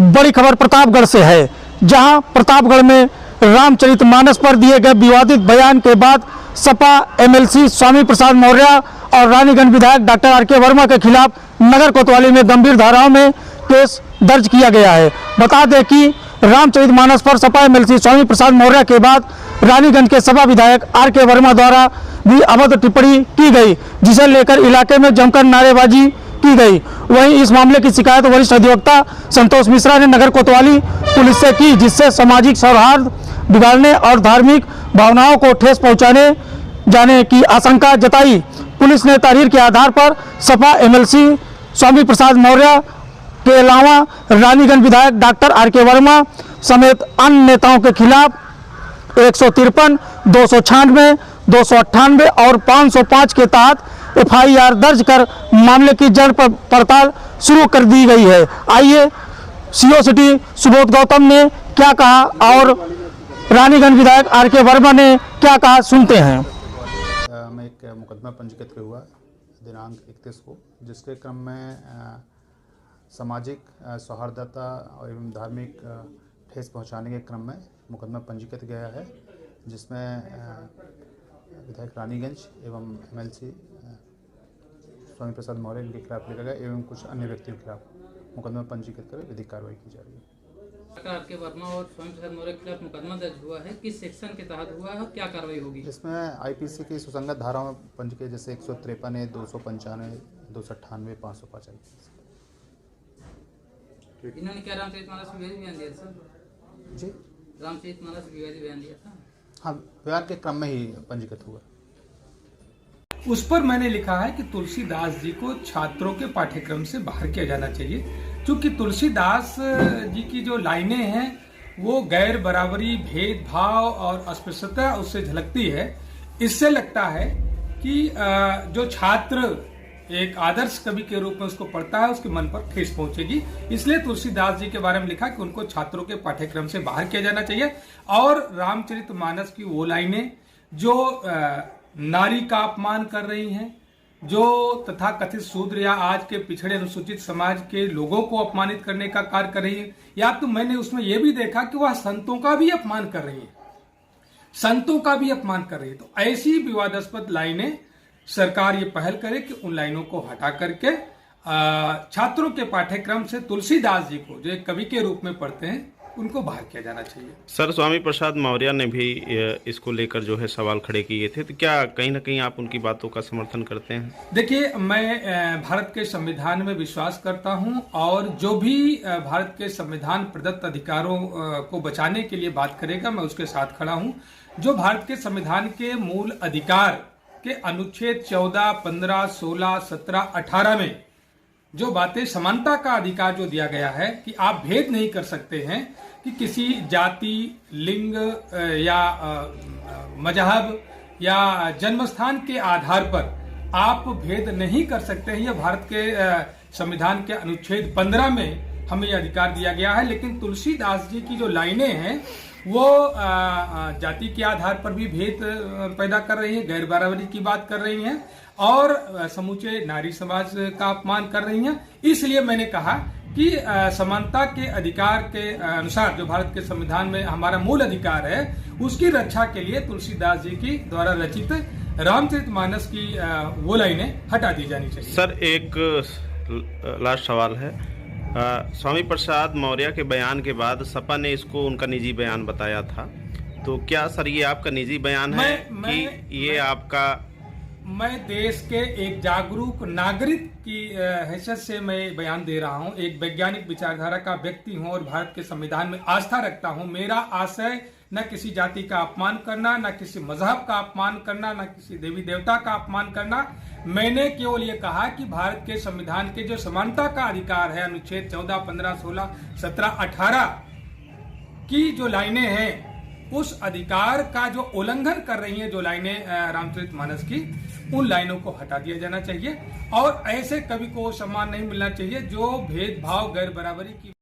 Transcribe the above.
बड़ी खबर प्रतापगढ़ से है, जहां प्रतापगढ़ में रामचरितमानस पर दिए गए विवादित बयान के बाद सपा एमएलसी स्वामी प्रसाद मौर्य और रानीगंज विधायक डॉक्टर आर के वर्मा के खिलाफ नगर कोतवाली में गंभीर धाराओं में केस दर्ज किया गया है। बता दें कि रामचरितमानस पर सपा एमएलसी स्वामी प्रसाद मौर्य के बाद रानीगंज के सपा विधायक आर के वर्मा द्वारा भी अभद्र टिप्पणी की गई, जिसे लेकर इलाके में जमकर नारेबाजी की गई। वहीं इस मामले की शिकायत वरिष्ठ अधिवक्ता संतोष मिश्रा ने नगर कोतवाली पुलिस से की, जिससे सामाजिक सौहार्द बिगाड़ने और धार्मिक भावनाओं को ठेस पहुंचाने जाने की आशंका जताई। पुलिस ने तहरीर के आधार पर सपा एमएलसी स्वामी प्रसाद मौर्य के अलावा रानीगंज विधायक डॉक्टर आर के वर्मा समेत अन्य नेताओं के खिलाफ 153, 296, 298 और 505 के तहत एफआईआर दर्ज कर मामले की जड़ पड़ताल शुरू कर दी गई है। आइए सीओ सिटी सुबोध गौतम ने क्या कहा और रानीगंज विधायक आर के वर्मा ने क्या कहा, सुनते हैं। मैं एक मुकदमा पंजीकृत हुआ दिनांक 31 को, जिसके क्रम में सामाजिक सौहार्दता एवं धार्मिक ठेस पहुंचाने के क्रम में मुकदमा पंजीकृत गया है, जिसमें विधायक रानीगंज एवं एमएलसी स्वामी प्रसाद मौर्य के खिलाफ लिखा गया एवं कुछ अन्य व्यक्तियों के खिलाफ मुकदमा पंजीकृत कर विधिक कार्रवाई की जा रही है। आर के वर्मा और स्वामी प्रसाद मौर्य के खिलाफ मुकदमा दर्ज हुआ है, किस सेक्शन के तहत हुआ है और क्या कार्रवाई होगी? इसमें आईपीसी की सुसंगत धाराओं में पंजीकृत जैसे 153 है, 295, 298, 505 आईपीसी। इन्होंने क्या रामचरितमानस विवादी बयान दिया सर? जी, रामचरितमानस विवादी बयान दिया था। हाँ, बयान के क्रम में ही पंजीकृत हुआ। उस पर मैंने लिखा है कि तुलसीदास जी को छात्रों के पाठ्यक्रम से बाहर किया जाना चाहिए, क्योंकि तुलसीदास जी की जो लाइनें हैं वो गैर बराबरी, भेदभाव और अस्पृश्यता उससे झलकती है। इससे लगता है कि जो छात्र एक आदर्श कवि के रूप में उसको पढ़ता है, उसके मन पर ठेस पहुंचेगी। इसलिए तुलसीदास जी के बारे में लिखा कि उनको छात्रों के पाठ्यक्रम से बाहर किया जाना चाहिए। और रामचरितमानस की वो लाइनें जो नारी का अपमान कर रही हैं, जो तथाकथित शूद्र या आज के पिछड़े अनुसूचित समाज के लोगों को अपमानित करने का कार्य कर रही है, या तो मैंने उसमें यह भी देखा कि वह संतों का भी अपमान कर रही है, संतों का भी अपमान कर रही है। तो ऐसी विवादास्पद लाइनें सरकार ये पहल करे कि उन लाइनों को हटा करके छात्रों के पाठ्यक्रम से तुलसीदास जी को जो एक कवि के रूप में पढ़ते हैं उनको बाहर किया जाना चाहिए। सर, स्वामी प्रसाद मौर्य ने भी इसको लेकर जो है सवाल खड़े किए थे, तो क्या कहीं ना कहीं आप उनकी बातों का समर्थन करते हैं? देखिए, मैं भारत के संविधान में विश्वास करता हूं और जो भी भारत के संविधान प्रदत्त अधिकारों को बचाने के लिए बात करेगा मैं उसके साथ खड़ा हूं। जो भारत के संविधान के मूल अधिकार के अनुच्छेद 14, 15, 16, 17, 18 में जो बातें समानता का अधिकार जो दिया गया है कि आप भेद नहीं कर सकते हैं कि किसी जाति, लिंग या मजहब या जन्मस्थान के आधार पर आप भेद नहीं कर सकते हैं। यह भारत के संविधान के अनुच्छेद 15 में हमें यह अधिकार दिया गया है। लेकिन तुलसीदास जी की जो लाइनें हैं वो जाति के आधार पर भी भेद पैदा कर रही है, गैर बराबरी की बात कर रही हैं और समूचे नारी समाज का अपमान कर रही हैं। इसलिए मैंने कहा कि समानता के अधिकार के अनुसार जो भारत के संविधान में हमारा मूल अधिकार है, उसकी रक्षा के लिए तुलसीदास जी की द्वारा रचित रामचरितमानस की वो लाइनें हटा दी जानी चाहिए। सर, एक लास्ट सवाल है। स्वामी प्रसाद मौर्य के बयान के बाद सपा ने इसको उनका निजी बयान बताया था, तो क्या सर ये आपका निजी बयान है कि ये आपका? मैं देश के एक जागरूक नागरिक की हैसियत से मैं बयान दे रहा हूं। एक वैज्ञानिक विचारधारा का व्यक्ति हूं और भारत के संविधान में आस्था रखता हूं। मेरा आशय न किसी जाति का अपमान करना, न किसी मजहब का अपमान करना, न किसी देवी देवता का अपमान करना। मैंने केवल ये कहा कि भारत के संविधान के जो समानता का अधिकार है, अनुच्छेद 14, 15, 16, 17, 18 की जो लाइनें हैं, उस अधिकार का जो उल्लंघन कर रही हैं जो लाइनें रामचरितमानस की, उन लाइनों को हटा दिया जाना चाहिए और ऐसे कवि को सम्मान नहीं मिलना चाहिए जो भेदभाव, गैर बराबरी की